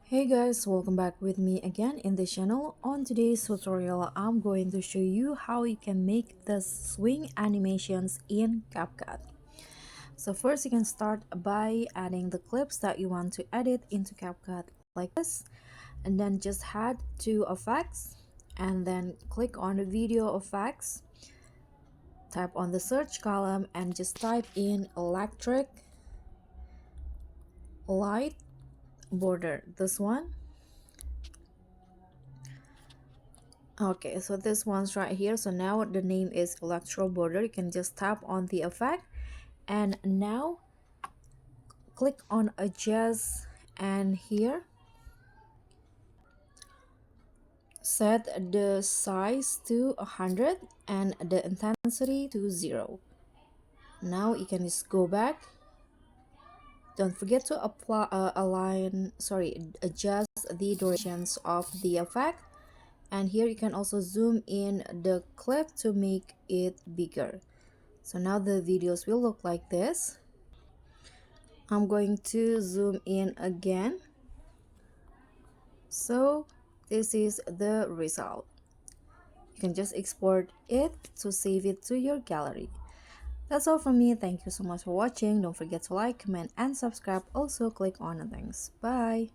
Hey guys, welcome back with me again in the channel. On today's tutorial, I'm going to show you how you can make the swing animations in Capcut. So first you can start by adding the clips that you want to edit into Capcut like this, and then just head to effects and then click on the video effects, type on the search column and just type in electric light border, this one. Okay, so this one's right here. So now the name is electro border. You can just tap on the effect and now click on adjust, and here set the size to 100 and the intensity to 0. Now you can just go back. Don't forget to apply adjust the durations of the effect, and here you can also zoom in the clip to make it bigger. So now the videos will look like this. I'm going to zoom in again. So this is the result. You can just export it to save it to your gallery. That's all from me. Thank you so much for watching. Don't forget to like, comment, and subscribe. Also click on the links. Bye.